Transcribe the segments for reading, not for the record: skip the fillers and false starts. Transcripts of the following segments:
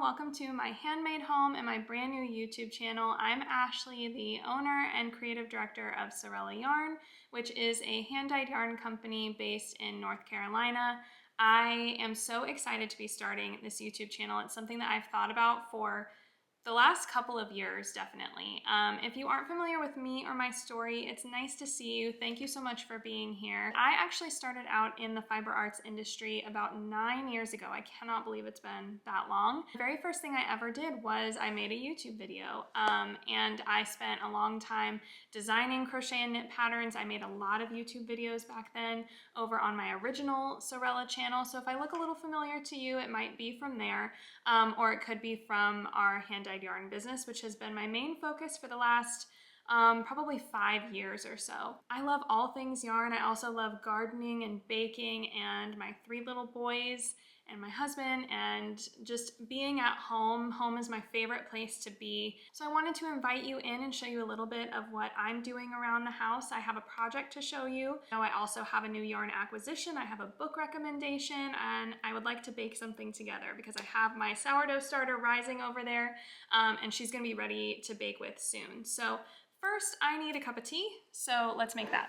welcome to my handmade home and my brand new YouTube channel. I'm Ashley, the owner and creative director of Sourdough Yarn, which is a hand-dyed yarn company based in North Carolina. I am so excited to be starting this YouTube channel. It's something that I've thought about for the last couple of years, definitely. If you aren't familiar with me or my story, it's nice to see you. Thank you so much for being here. I actually started out in the fiber arts industry about 9 years ago. I cannot believe it's been that long. The very first thing I ever did was I made a YouTube video, and I spent a long time designing crochet and knit patterns. I made a lot of YouTube videos back then over on my original Sourdough channel. So if I look a little familiar to you, it might be from there, or it could be from our hand-dyed yarn business, which has been my main focus for the last probably 5 years or so. I love all things yarn. I also love gardening and baking and my 3 little boys and my husband and just being at home. Home is my favorite place to be. So I wanted to invite you in and show you a little bit of what I'm doing around the house. I have a project to show you. Now I also have a new yarn acquisition. I have a book recommendation, and I would like to bake something together because I have my sourdough starter rising over there, and she's gonna be ready to bake with soon. So first I need a cup of tea, so let's make that.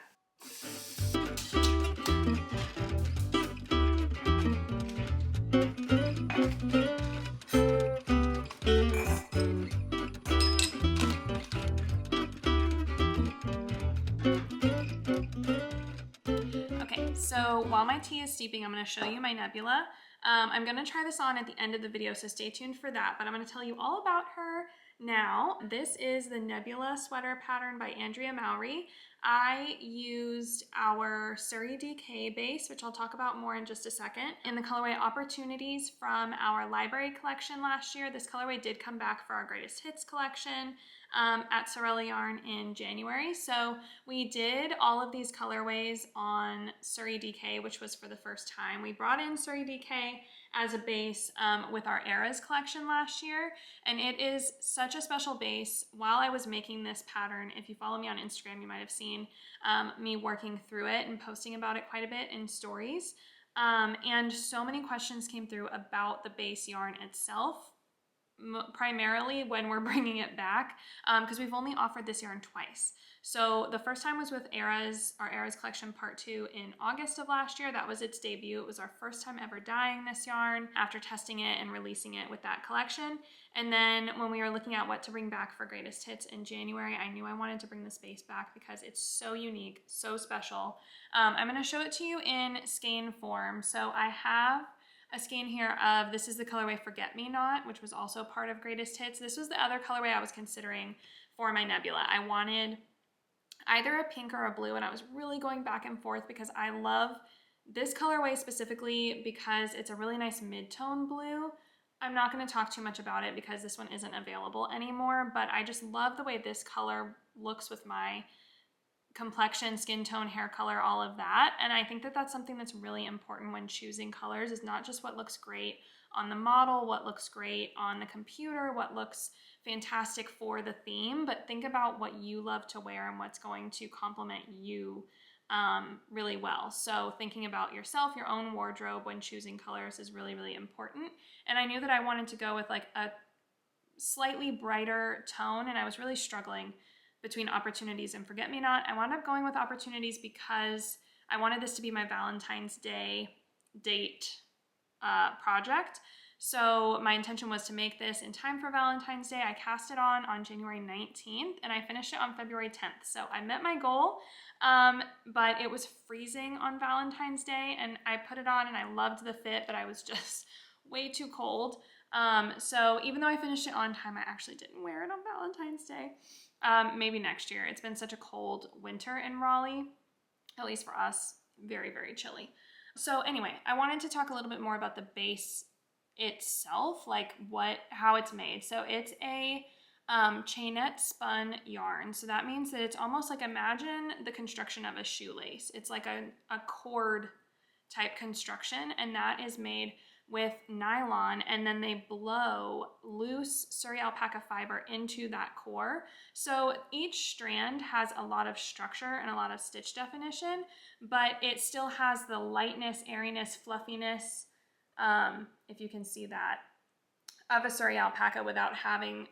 Okay, so while my tea is steeping, I'm going to show you my Nebula. I'm going to try this on at the end of the video, so stay tuned for that, but I'm going to tell you all about her now. This is the Nebula sweater pattern by Andrea Mowry. I used our Suri DK base, which I'll talk about more in just a second, in the colorway Opportunities from our library collection last year. This colorway did come back for our Greatest Hits collection at Sourdough Yarn in January. So we did all of these colorways on Suri DK, which was for the first time. We brought in Suri DK as a base with our Eras collection last year, and it is such a special base. While I was making this pattern, if you follow me on Instagram, you might have seen me working through it and posting about it quite a bit in stories, and so many questions came through about the base yarn itself, primarily when we're bringing it back, because we've only offered this yarn twice. So the first time was with Eras, our Eras collection part 2 in August of last year. That was its debut. It was our first time ever dyeing this yarn after testing it and releasing it with that collection. And then when we were looking at what to bring back for Greatest Hits in January, I knew I wanted to bring the space back because it's so unique, so special. I'm going to show it to you in skein form. So I have a skein here of, this is the colorway Forget Me Not, which was also part of Greatest Hits. This was the other colorway I was considering for my Nebula. I wanted either a pink or a blue, and I was really going back and forth because I love this colorway specifically because it's a really nice mid-tone blue. I'm not going to talk too much about it because this one isn't available anymore, but I just love the way this color looks with my complexion, skin tone, hair color, all of that. And I think that that's something that's really important when choosing colors, is not just what looks great on the model, what looks great on the computer, what looks fantastic for the theme, but think about what you love to wear and what's going to complement you really well. So thinking about yourself, your own wardrobe when choosing colors is really, really important. And I knew that I wanted to go with like a slightly brighter tone, and I was really struggling between Opportunities and Forget Me Not. I wound up going with Opportunities because I wanted this to be my Valentine's Day date project. So my intention was to make this in time for Valentine's Day. I cast it on January 19th and I finished it on February 10th. So I met my goal, but it was freezing on Valentine's Day, and I put it on and I loved the fit, but I was just way too cold. So even though I finished it on time, I actually didn't wear it on Valentine's Day. Maybe next year. It's been such a cold winter in Raleigh, at least for us, very, very chilly. So anyway, I wanted to talk a little bit more about the base itself, like how it's made. So it's a chainette spun yarn. So that means that it's almost like, imagine the construction of a shoelace. It's like a cord type construction, and that is made with nylon, and then they blow loose Suri alpaca fiber into that core. So each strand has a lot of structure and a lot of stitch definition, but it still has the lightness, airiness, fluffiness, if you can see that, of a Suri alpaca without having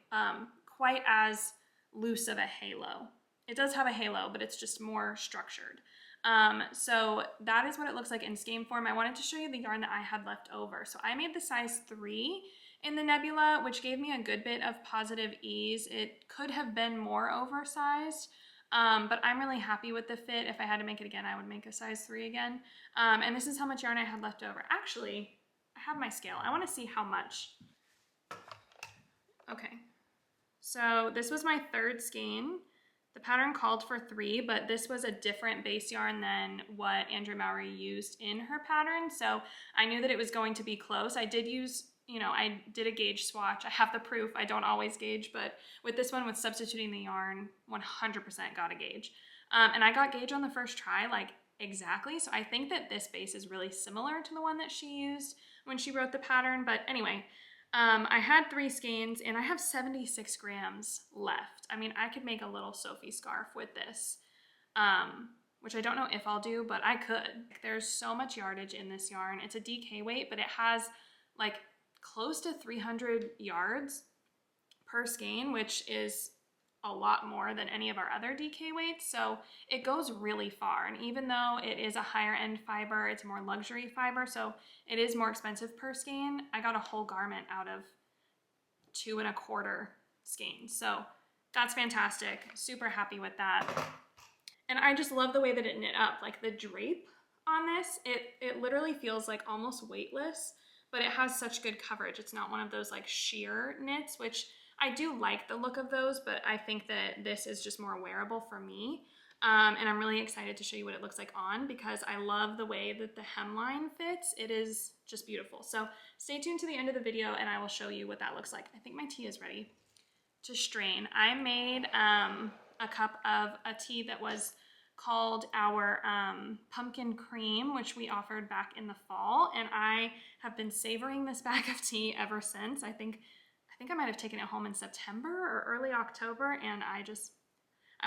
quite as loose of a halo. It does have a halo, but it's just more structured. So that is what it looks like in skein form. I wanted to show you the yarn that I had left over. So I made the size 3 in the Nebula, which gave me a good bit of positive ease. It could have been more oversized, but I'm really happy with the fit. If I had to make it again, I would make a size 3 again. And this is how much yarn I had left over. Actually, I have my scale. I want to see how much. Okay, so this was my 3rd skein. The pattern called for 3, but this was a different base yarn than what Andrea Mowry used in her pattern, so I knew that it was going to be close. I did use, I did a gauge swatch. I have the proof. I don't always gauge, but with this one, with substituting the yarn, 100% got a gauge. And I got gauge on the first try, like exactly, so I think that this base is really similar to the one that she used when she wrote the pattern, but anyway, I had 3 skeins and I have 76 grams left. I mean, I could make a little Sophie scarf with this, which I don't know if I'll do, but I could. There's so much yardage in this yarn. It's a DK weight, but it has like close to 300 yards per skein, which is a lot more than any of our other DK weights. So it goes really far. And even though it is a higher end fiber, it's a more luxury fiber, so it is more expensive per skein. I got a whole garment out of 2 1/4 skeins. So that's fantastic. Super happy with that. And I just love the way that it knit up. Like the drape on this, it literally feels like almost weightless, but it has such good coverage. It's not one of those like sheer knits, which I do like the look of those, but I think that this is just more wearable for me. And I'm really excited to show you what it looks like on, because I love the way that the hemline fits. It is just beautiful. So stay tuned to the end of the video and I will show you what that looks like. I think my tea is ready to strain. I made a cup of a tea that was called our pumpkin cream, which we offered back in the fall, and I have been savoring this bag of tea ever since. I think I might have taken it home in September or early October, and I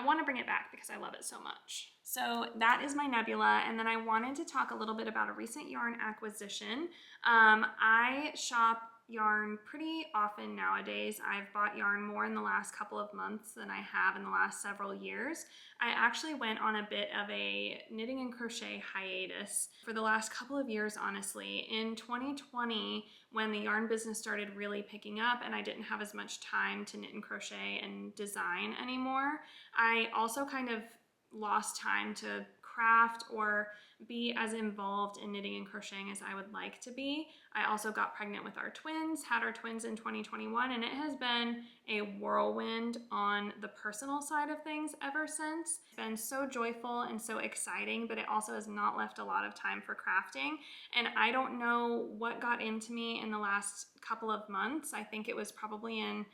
want to bring it back because I love it so much. So that is my Nebula, and then I wanted to talk a little bit about a recent yarn acquisition. I shop yarn pretty often nowadays. I've bought yarn more in the last couple of months than I have in the last several years. I actually went on a bit of a knitting and crochet hiatus for the last couple of years, honestly. In 2020, when the yarn business started really picking up and I didn't have as much time to knit and crochet and design anymore, I also kind of lost time to craft or be as involved in knitting and crocheting as I would like to be. I also got pregnant with our twins, had our twins in 2021, and it has been a whirlwind on the personal side of things ever since. It's been so joyful and so exciting, but it also has not left a lot of time for crafting. And I don't know what got into me in the last couple of months. I think it was probably in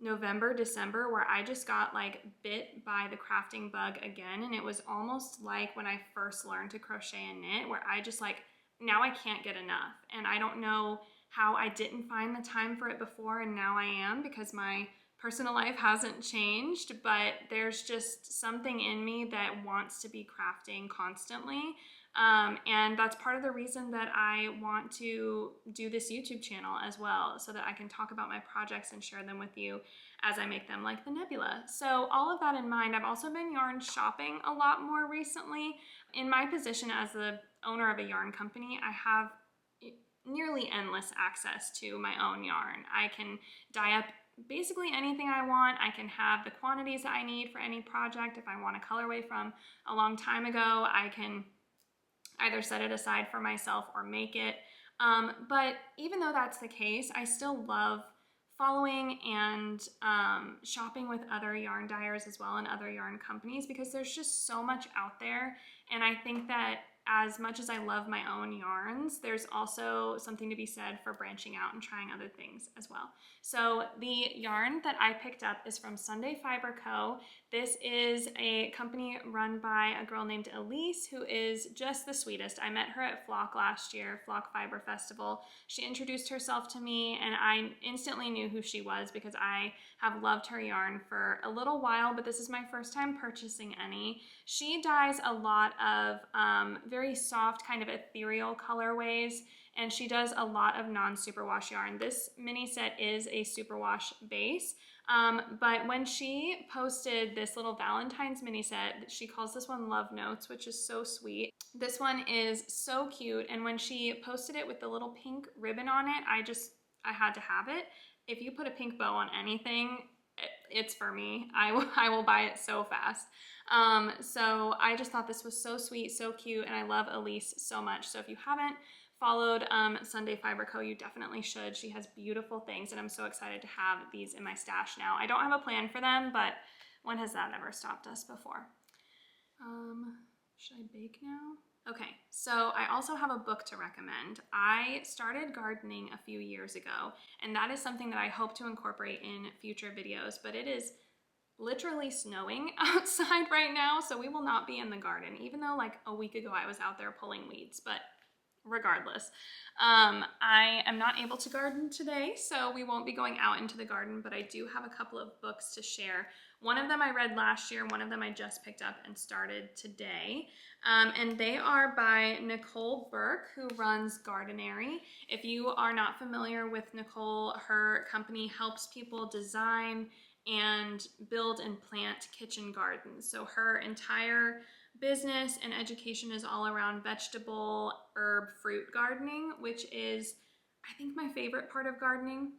November, December, where I just got like bit by the crafting bug again. And it was almost like when I first learned to crochet and knit, where I just like, now I can't get enough. And I don't know how I didn't find the time for it before and now I am, because my personal life hasn't changed, but there's just something in me that wants to be crafting constantly. And that's part of the reason that I want to do this YouTube channel as well, so that I can talk about my projects and share them with you as I make them, like the Nebula. So all of that in mind, I've also been yarn shopping a lot more recently. In my position as the owner of a yarn company, I have nearly endless access to my own yarn. I can dye up basically anything I want. I can have the quantities that I need for any project. If I want a colorway from a long time ago, I can either set it aside for myself or make it. But even though that's the case, I still love following and shopping with other yarn dyers as well and other yarn companies, because there's just so much out there. And I think that as much as I love my own yarns, there's also something to be said for branching out and trying other things as well. So the yarn that I picked up is from Sunday Fibre Co. This is a company run by a girl named Elise, who is just the sweetest. I met her at Flock last year, Flock Fiber Festival. She introduced herself to me and I instantly knew who she was, because I have loved her yarn for a little while, but this is my first time purchasing any. She dyes a lot of very soft, kind of ethereal colorways, and she does a lot of non-superwash yarn. This mini set is a superwash base, but when she posted this little Valentine's mini set, she calls this one Love Notes, which is so sweet. This one is so cute, and when she posted it with the little pink ribbon on it, I had to have it. If you put a pink bow on anything, it's for me. I will buy it so fast. So I just thought this was so sweet, so cute, and I love Elise so much. So if you haven't followed Sunday Fibre Co, you definitely should. She has beautiful things, and I'm so excited to have these in my stash now. I don't have a plan for them, but when has that ever stopped us before? Should I bake now? Okay, so I also have a book to recommend. I started gardening a few years ago, and that is something that I hope to incorporate in future videos, but it is literally snowing outside right now, so we will not be in the garden, even though like a week ago I was out there pulling weeds, but regardless. I am not able to garden today, so we won't be going out into the garden, but I do have a couple of books to share. One of them I read last year, one of them I just picked up and started today. And they are by Nicole Burke, who runs Gardenary. If you are not familiar with Nicole, her company helps people design and build and plant kitchen gardens. So her entire business and education is all around vegetable, herb, fruit gardening, which is, I think, my favorite part of gardening.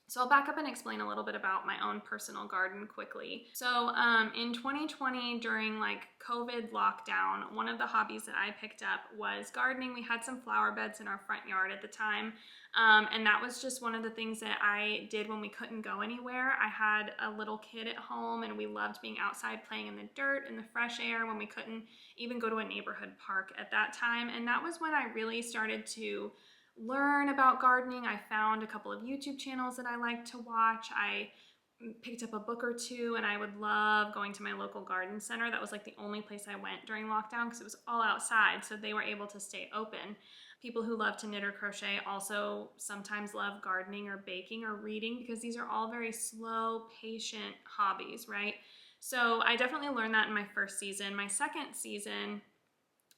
So I'll back up and explain a little bit about my own personal garden quickly. So in 2020, during like COVID lockdown, one of the hobbies that I picked up was gardening. We had some flower beds in our front yard at the time. And that was just one of the things that I did when we couldn't go anywhere. I had a little kid at home, and we loved being outside playing in the dirt, in the fresh air, when we couldn't even go to a neighborhood park at that time. And that was when I really started to learn about gardening. I found a couple of YouTube channels that I liked to watch. I picked up a book or two, and I would love going to my local garden center. That was like the only place I went during lockdown because it was all outside, so they were able to stay open. People who love to knit or crochet also sometimes love gardening or baking or reading, because these are all very slow, patient hobbies, right? So I definitely learned that in my first season. My second season,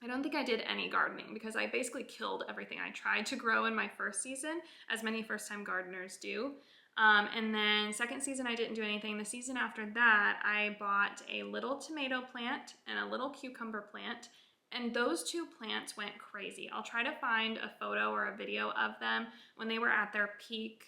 I don't think I did any gardening because I basically killed everything I tried to grow in my first season, as many first-time gardeners do. And then second season, I didn't do anything. The season after that, I bought a little tomato plant and a little cucumber plant, and those two plants went crazy. I'll try to find a photo or a video of them when they were at their peak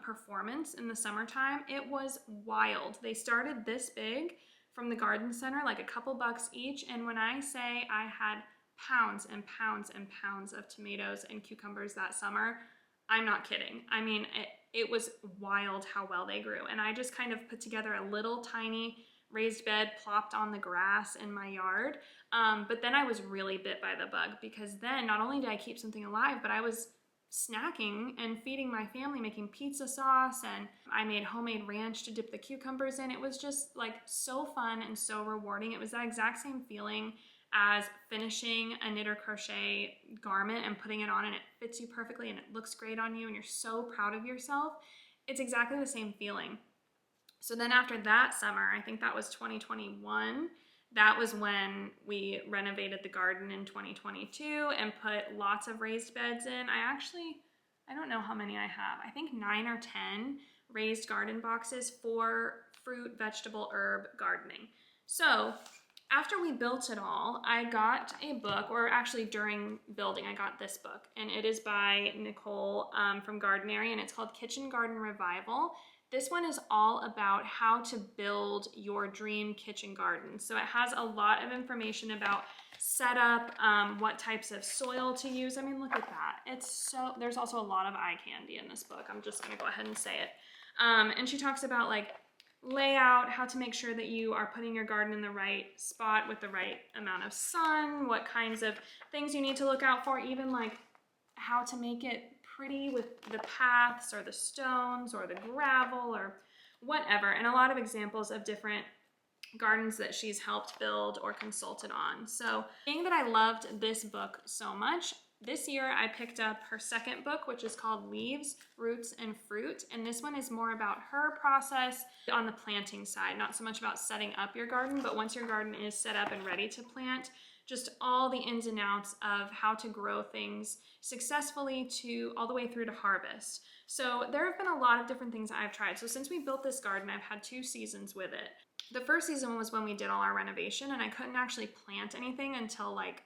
performance in the summertime. It was wild. They started this big from the garden center, like a couple bucks each. And when I say I had pounds and pounds and pounds of tomatoes and cucumbers that summer, I'm not kidding. I mean, it was wild how well they grew. And I just kind of put together a little tiny raised bed plopped on the grass in my yard. But then I was really bit by the bug, because then not only did I keep something alive, but I was snacking and feeding my family, making pizza sauce, and I made homemade ranch to dip the cucumbers in. It was just like so fun and so rewarding. It was that exact same feeling as finishing a knit or crochet garment and putting it on, and it fits you perfectly and it looks great on you and you're so proud of yourself. It's exactly the same feeling. So then after that summer, I think that was 2021, that was when we renovated the garden in 2022 and put lots of raised beds in. I don't know how many I have. I think 9 or 10 raised garden boxes for fruit, vegetable, herb gardening. So after we built it all, I got a book, or actually during building, I got this book, and it is by Nicole from Gardenary, and it's called Kitchen Garden Revival. This one is all about how to build your dream kitchen garden. So it has a lot of information about setup, what types of soil to use. I mean, look at that. There's also a lot of eye candy in this book. I'm just gonna go ahead and say it. And she talks about like layout, how to make sure that you are putting your garden in the right spot with the right amount of sun, what kinds of things you need to look out for, even like how to make it pretty with the paths or the stones or the gravel or whatever, and a lot of examples of different gardens that she's helped build or consulted on. So being that I loved this book so much, this year I picked up her second book, which is called Leaves, Roots, and Fruit, and this one is more about her process on the planting side, not so much about setting up your garden, but once your garden is set up and ready to plant, just all the ins and outs of how to grow things successfully to all the way through to harvest. So there have been a lot of different things I've tried. So since we built this garden, I've had 2 seasons with it. The first season was when we did all our renovation, and I couldn't actually plant anything until like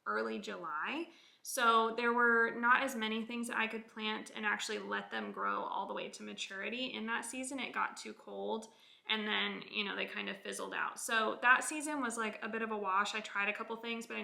early July. So there were not as many things that I could plant and actually let them grow all the way to maturity. In that season, it got too cold, and then, you know, they kind of fizzled out. So that season was like a bit of a wash. I tried a couple things, but they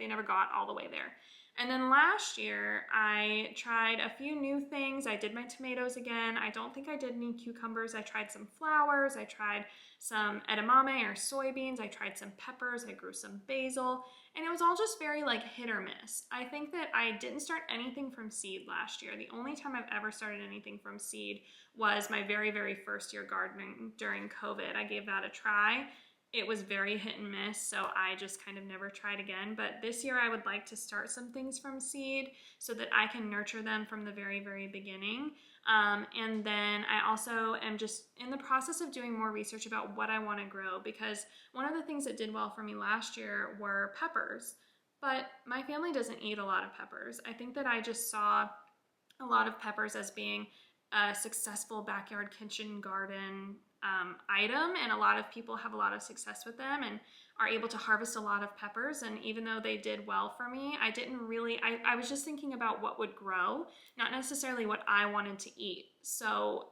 never got all the way there. And then last year, I tried a few new things. I did my tomatoes again. I don't think I did any cucumbers. I tried some flowers. I tried some edamame or soybeans. I tried some peppers. I grew some basil. And it was all just very like hit or miss. I think that I didn't start anything from seed last year. The only time I've ever started anything from seed was my very, very first year gardening during COVID. I gave that a try. It was very hit and miss, so I just kind of never tried again. But this year I would like to start some things from seed so that I can nurture them from the very, very beginning. And then I also am just in the process of doing more research about what I want to grow, because one of the things that did well for me last year were peppers. But my family doesn't eat a lot of peppers. I think that I just saw a lot of peppers as being a successful backyard kitchen garden item, and a lot of people have a lot of success with them and are able to harvest a lot of peppers. And even though they did well for me, I was just thinking about what would grow, not necessarily what I wanted to eat. So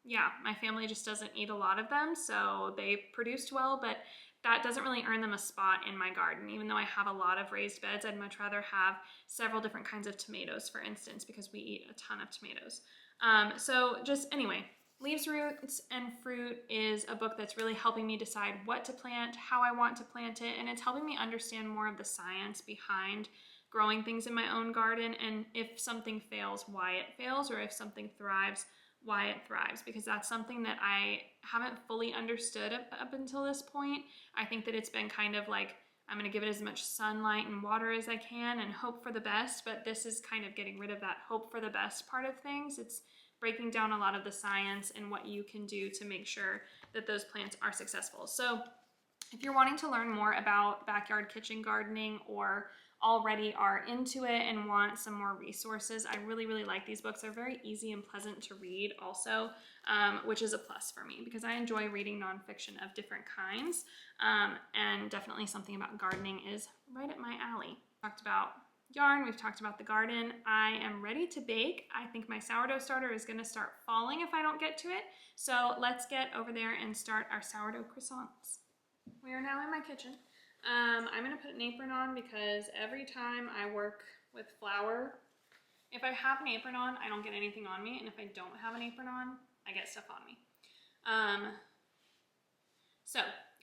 yeah, my family just doesn't eat a lot of them, so they produced well, but that doesn't really earn them a spot in my garden. Even though I have a lot of raised beds, I'd much rather have several different kinds of tomatoes, for instance, because we eat a ton of tomatoes. So just anyway, Leaves, Roots, and Fruit is a book that's really helping me decide what to plant, how I want to plant it, and it's helping me understand more of the science behind growing things in my own garden, and if something fails, why it fails, or if something thrives, why it thrives, because that's something that I haven't fully understood up until this point. I think that it's been kind of like, I'm going to give it as much sunlight and water as I can and hope for the best, but this is kind of getting rid of that hope for the best part of things. It's breaking down a lot of the science and what you can do to make sure that those plants are successful. So if you're wanting to learn more about backyard kitchen gardening, or already are into it and want some more resources, I really, really like these books. They're very easy and pleasant to read also, which is a plus for me because I enjoy reading nonfiction of different kinds, and definitely something about gardening is right up my alley. Talked about yarn, we've talked about the garden. I am ready to bake. I think my sourdough starter is gonna start falling if I don't get to it. So let's get over there and start our sourdough croissants. We are now in my kitchen. I'm gonna put an apron on because every time I work with flour, if I have an apron on, I don't get anything on me, and if I don't have an apron on, I get stuff on me. So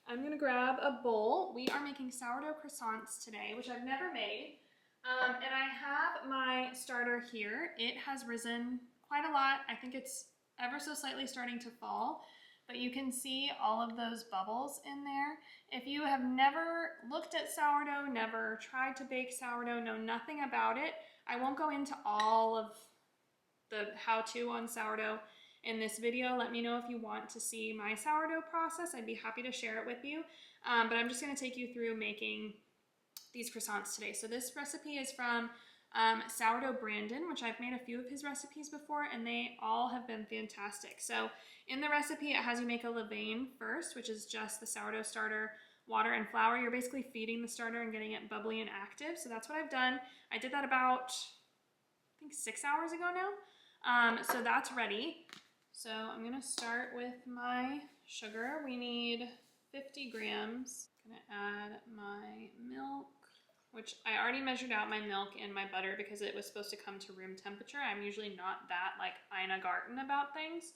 I'm gonna grab a bowl. We are making sourdough croissants today, which I've never made. And I have my starter here. It has risen quite a lot. I think it's ever so slightly starting to fall, but you can see all of those bubbles in there. If you have never looked at sourdough, never tried to bake sourdough, know nothing about it, I won't go into all of the how-to on sourdough in this video. Let me know if you want to see my sourdough process. I'd be happy to share it with you. But I'm just gonna take you through making these croissants today. So this recipe is from Sourdough Brandon, which I've made a few of his recipes before, and they all have been fantastic. So in the recipe, it has you make a levain first, which is just the sourdough starter, water, and flour. You're basically feeding the starter and getting it bubbly and active. So that's what I've done. I did that about, I think 6 hours ago now. So that's ready. So I'm gonna start with my sugar. We need 50 grams. I'm gonna add my milk, which I already measured out my milk and my butter because it was supposed to come to room temperature. I'm usually not that like Ina Garten about things.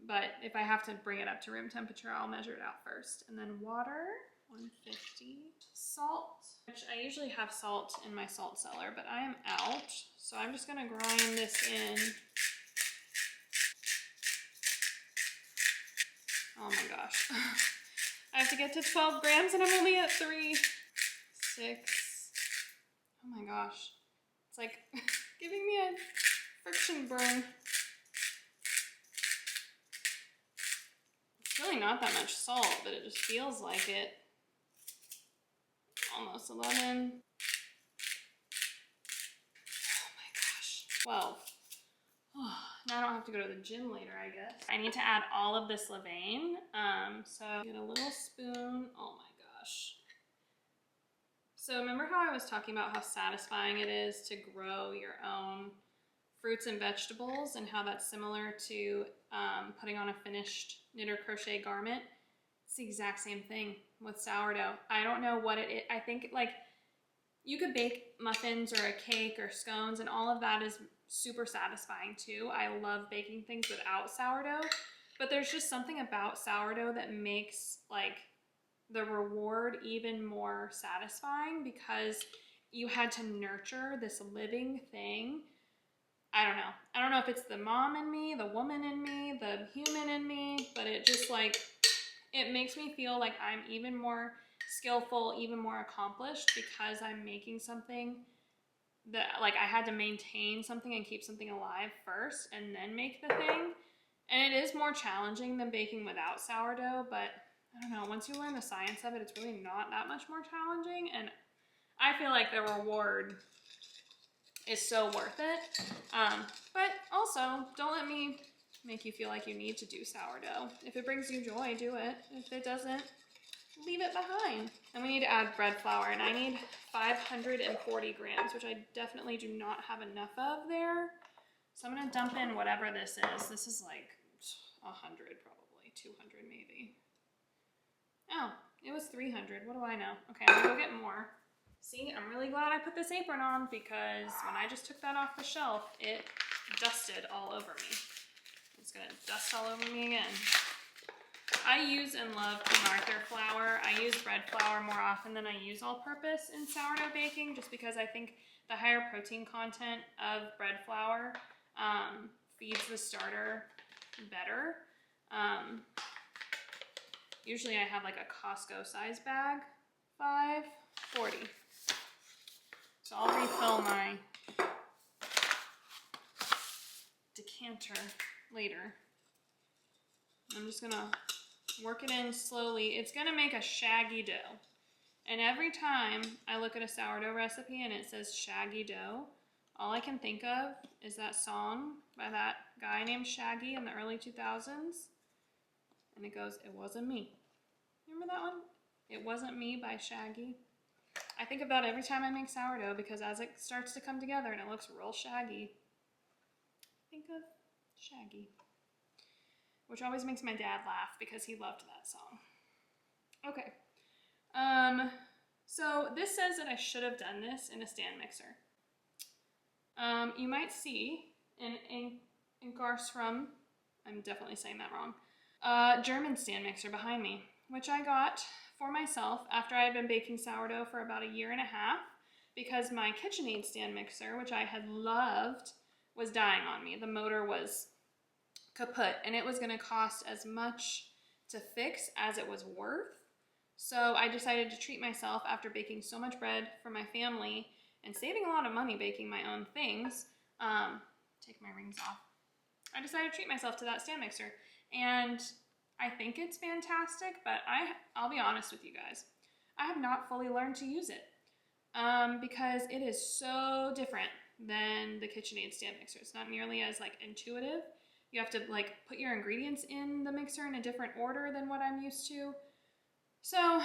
But if I have to bring it up to room temperature, I'll measure it out first. And then water, 150. Salt, which I usually have salt in my salt cellar, but I am out. So I'm just gonna grind this in. Oh my gosh. I have to get to 12 grams and I'm only at 3. 6. Oh my gosh. It's like giving me a friction burn. It's really not that much salt, but it just feels like it. almost 11. Oh my gosh, 12. Oh, now I don't have to go to the gym later, I guess. I need to add all of this levain. So get a little spoon. Oh my gosh. So remember how I was talking about how satisfying it is to grow your own fruits and vegetables and how that's similar to putting on a finished knit or crochet garment? It's the exact same thing with sourdough. I don't know what it is. I think like you could bake muffins or a cake or scones and all of that is super satisfying too. I love baking things without sourdough, but there's just something about sourdough that makes like the reward even more satisfying because you had to nurture this living thing. I don't know. I don't know if it's the mom in me, the woman in me, the human in me, but it just like, it makes me feel like I'm even more skillful, even more accomplished because I'm making something that like I had to maintain something and keep something alive first and then make the thing. And it is more challenging than baking without sourdough, but I don't know, once you learn the science of it, it's really not that much more challenging. And I feel like the reward is so worth it. But also, don't let me make you feel like you need to do sourdough. If it brings you joy, do it. If it doesn't, leave it behind. And we need to add bread flour, and I need 540 grams, which I definitely do not have enough of there. So I'm gonna dump in whatever this is. This is like 100 probably, 200 maybe. Oh, it was 300. What do I know? Okay, I'm gonna go get more. See, I'm really glad I put this apron on because when I just took that off the shelf, it dusted all over me. It's gonna dust all over me again. I use and love King Arthur flour. I use bread flour more often than I use all-purpose in sourdough baking just because I think the higher protein content of bread flour feeds the starter better. Usually I have like a Costco size bag, 540. So I'll refill my decanter later. I'm just gonna work it in slowly. It's gonna make a shaggy dough. And every time I look at a sourdough recipe and it says shaggy dough, all I can think of is that song by that guy named Shaggy in the early 2000s. And it goes, "It wasn't me." Remember that one? "It Wasn't Me" by Shaggy. I think of that every time I make sourdough because as it starts to come together and it looks real shaggy, I think of Shaggy. Which always makes my dad laugh because he loved that song. Okay. So this says that I should have done this in a stand mixer. You might see in Garsrum, I'm definitely saying that wrong, German stand mixer behind me, which I got for myself after I had been baking sourdough for about 1.5 years because my KitchenAid stand mixer, which I had loved, was dying on me. The motor was kaput and it was going to cost as much to fix as it was worth. So I decided to treat myself after baking so much bread for my family and saving a lot of money baking my own things. Take my rings off. I decided to treat myself to that stand mixer. And I think it's fantastic, but I'll be honest with you guys. I have not fully learned to use it because it is so different than the KitchenAid stand mixer. It's not nearly as like intuitive. You have to like put your ingredients in the mixer in a different order than what I'm used to. So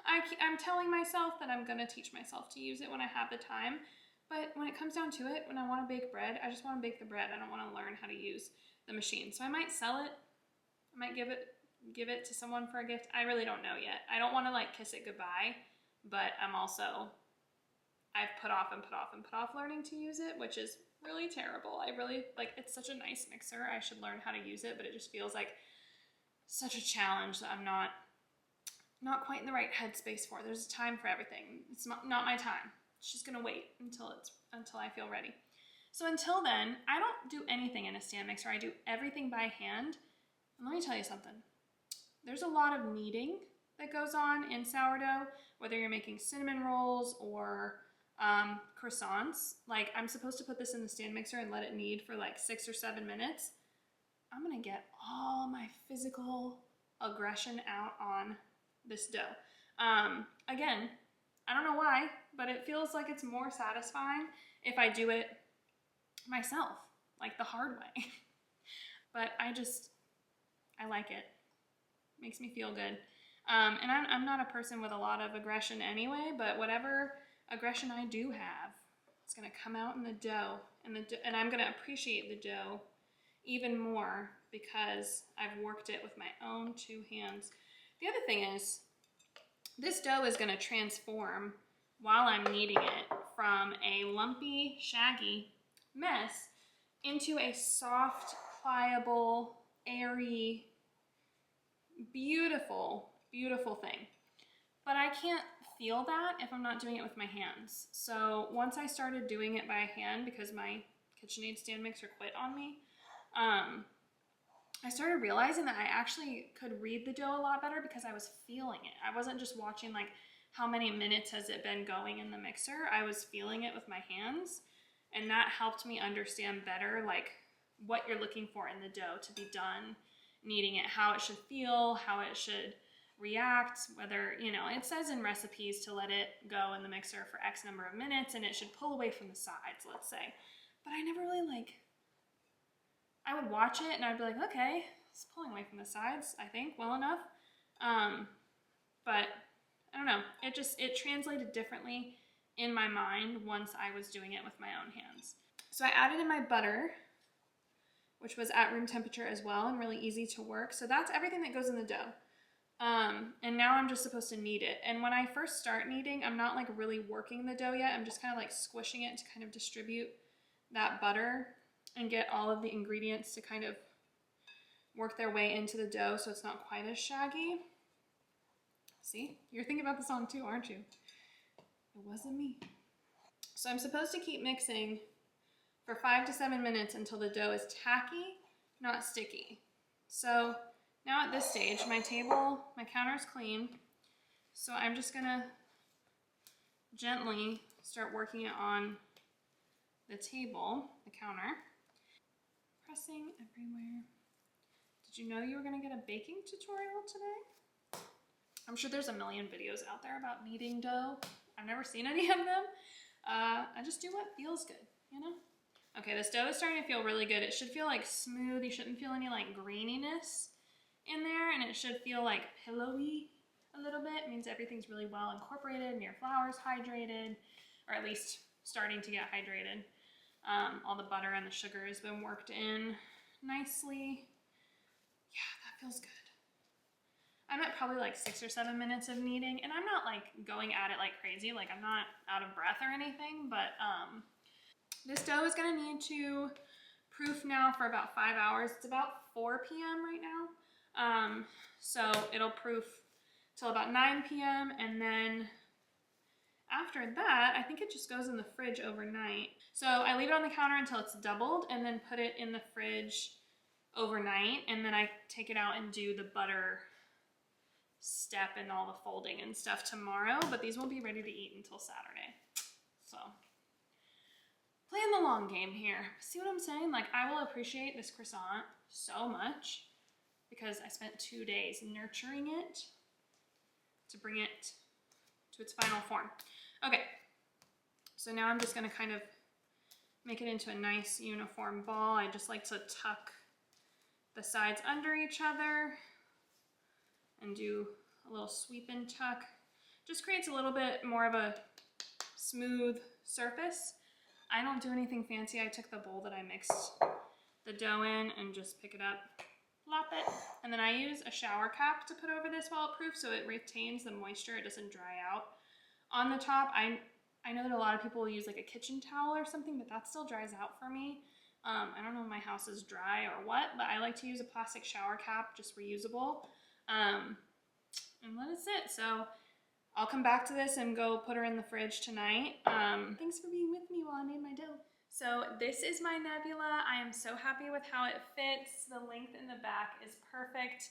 I'm telling myself that I'm gonna teach myself to use it when I have the time. But when it comes down to it, when I want to bake bread, I just want to bake the bread. I don't want to learn how to use the machine. So I might sell it. I might give it to someone for a gift. I really don't know yet. I don't want to like kiss it goodbye, but I've put off learning to use it, which is really terrible. I really like, it's such a nice mixer. I should learn how to use it, but it just feels like such a challenge that I'm not quite in the right headspace for. There's a time for everything. It's not my time. It's just gonna wait until I feel ready. So until then, I don't do anything in a stand mixer. I do everything by hand. And let me tell you something. There's a lot of kneading that goes on in sourdough, whether you're making cinnamon rolls or croissants. Like, I'm supposed to put this in the stand mixer and let it knead for like 6 or 7 minutes. I'm gonna get all my physical aggression out on this dough. Again, I don't know why, but it feels like it's more satisfying if I do it myself, like the hard way. But I like it. Makes me feel good. And I'm not a person with a lot of aggression anyway, but whatever aggression I do have, it's gonna come out in the dough, and I'm gonna appreciate the dough even more because I've worked it with my own 2 hands. The other thing is, this dough is gonna transform while I'm kneading it from a lumpy, shaggy mess into a soft, pliable, airy, beautiful, beautiful thing. But I can't feel that if I'm not doing it with my hands. So once I started doing it by hand, because my KitchenAid stand mixer quit on me, I started realizing that I actually could read the dough a lot better because I was feeling it. I wasn't just watching like how many minutes has it been going in the mixer. I was feeling it with my hands, and that helped me understand better like what you're looking for in the dough to be done kneading it, how it should feel, how it should react, whether, you know, it says in recipes to let it go in the mixer for X number of minutes and it should pull away from the sides, let's say. But I never really I would watch it and I'd be like, okay, it's pulling away from the sides, I think, well enough. But I don't know, it translated differently in my mind once I was doing it with my own hands. So I added in my butter, which was at room temperature as well and really easy to work. So that's everything that goes in the dough. And now I'm just supposed to knead it. And when I first start kneading, I'm not like really working the dough yet. I'm just kind of like squishing it to kind of distribute that butter and get all of the ingredients to kind of work their way into the dough so it's not quite as shaggy. See, you're thinking about the song too, aren't you? It wasn't me. So I'm supposed to keep mixing for 5 to 7 minutes until the dough is tacky, not sticky. So now at this stage, my counter is clean. So I'm just gonna gently start working it on the table, the counter. Pressing everywhere. Did you know you were gonna get a baking tutorial today? I'm sure there's a million videos out there about kneading dough. I've never seen any of them. I just do what feels good, you know? Okay, this dough is starting to feel really good. It should feel like smooth. You shouldn't feel any like graininess in there, and it should feel like pillowy a little bit. It means everything's really well incorporated and your flour's hydrated, or at least starting to get hydrated. All the butter and the sugar has been worked in nicely. Yeah, that feels good. I'm at probably like 6 or 7 minutes of kneading, and I'm not like going at it like crazy. Like I'm not out of breath or anything, but this dough is gonna need to proof now for about 5 hours. It's about 4 p.m. right now. So it'll proof till about 9 p.m. and then after that, I think it just goes in the fridge overnight. So I leave it on the counter until it's doubled and then put it in the fridge overnight, and then I take it out and do the butter step and all the folding and stuff tomorrow, but these won't be ready to eat until Saturday. So playing the long game here. See what I'm saying? Like, I will appreciate this croissant so much because I spent 2 days nurturing it to bring it to its final form. Okay, so now I'm just gonna kind of make it into a nice uniform ball. I just like to tuck the sides under each other and do a little sweep and tuck. Just creates a little bit more of a smooth surface. I don't do anything fancy. I took the bowl that I mixed the dough in and just pick it up, flop it, and then I use a shower cap to put over this while it proofs so it retains the moisture, it doesn't dry out. On the top, I know that a lot of people will use like a kitchen towel or something, but that still dries out for me. I don't know if my house is dry or what, but I like to use a plastic shower cap, just reusable, and let it sit. So I'll come back to this and go put her in the fridge tonight. Thanks for being with me while I made my dough. So this is my Nebula. I am so happy with how it fits. The length in the back is perfect.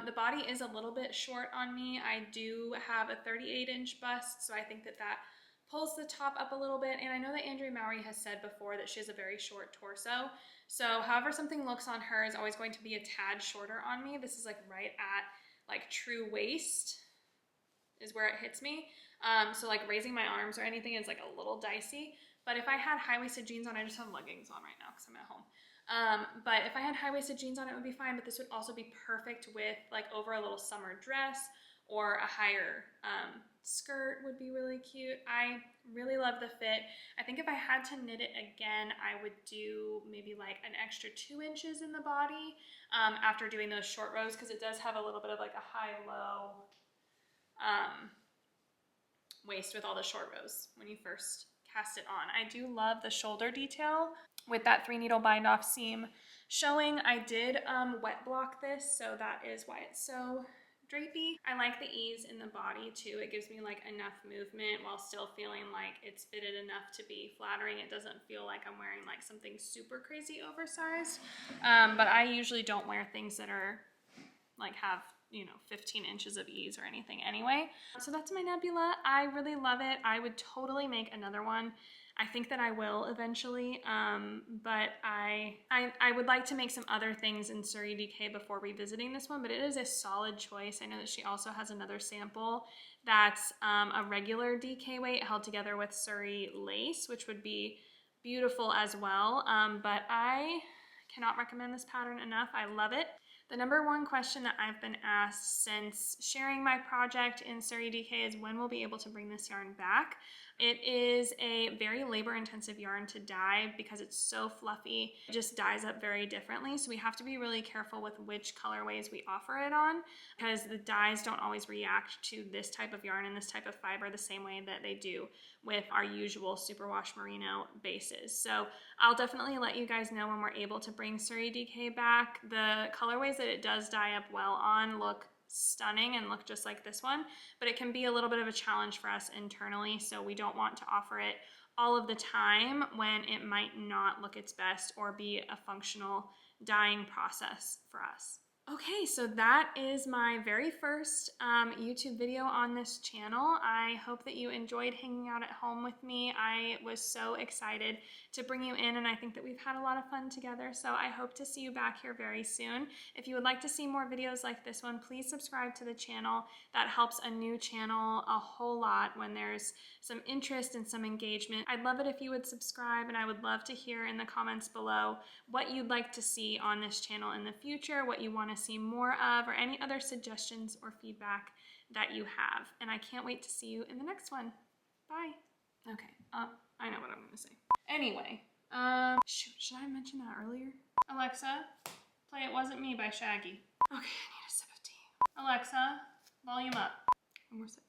The body is a little bit short on me. I do have a 38-inch bust, so I think that that pulls the top up a little bit. And I know that Andrea Mowry has said before that she has a very short torso. So however something looks on her is always going to be a tad shorter on me. This is like right at like true waist is where it hits me. So like raising my arms or anything is like a little dicey. But if I had high-waisted jeans on, I just have leggings on right now because I'm at home. But if I had high-waisted jeans on, it would be fine. But this would also be perfect with like over a little summer dress, or a higher skirt would be really cute. I really love the fit. I think if I had to knit it again, I would do maybe like an extra 2 inches in the body after doing those short rows, because it does have a little bit of like a high-low waist with all the short rows when you first cast it on. I do love the shoulder detail with that 3-needle bind off seam showing. I did wet block this, so that is why it's so drapey. I like the ease in the body too. It gives me like enough movement while still feeling like it's fitted enough to be flattering. It doesn't feel like I'm wearing like something super crazy oversized. But I usually don't wear things that are like have, you know, 15 inches of ease or anything anyway. So that's my Nebula. I really love it. I would totally make another one. I think that I will eventually, but I would like to make some other things in Suri DK before revisiting this one, but it is a solid choice. I know that she also has another sample that's a regular DK weight held together with Suri lace, which would be beautiful as well, but I cannot recommend this pattern enough. I love it. The number one question that I've been asked since sharing my project in Suri DK is when we'll be able to bring this yarn back. It is a very labor-intensive yarn to dye because it's so fluffy. It just dyes up very differently, so we have to be really careful with which colorways we offer it on, because the dyes don't always react to this type of yarn and this type of fiber the same way that they do with our usual superwash merino bases. So I'll definitely let you guys know when we're able to bring Suri DK back. The colorways that it does dye up well on look stunning and look just like this one, but it can be a little bit of a challenge for us internally, so we don't want to offer it all of the time when it might not look its best or be a functional dyeing process for us. Okay, so that is my very first YouTube video on this channel. I hope that you enjoyed hanging out at home with me. I was so excited to bring you in, and I think that we've had a lot of fun together, so I hope to see you back here very soon. If you would like to see more videos like this one, please subscribe to the channel. That helps a new channel a whole lot when there's some interest and some engagement. I'd love it if you would subscribe, and I would love to hear in the comments below what you'd like to see on this channel in the future, what you want to see more of, or any other suggestions or feedback that you have. And I can't wait to see you in the next one. Bye. Okay, I know what I'm gonna say. Anyway, shoot, should I mention that earlier? Alexa, play It Wasn't Me by Shaggy. Okay, I need a sip of tea. Alexa, volume up. One more sip.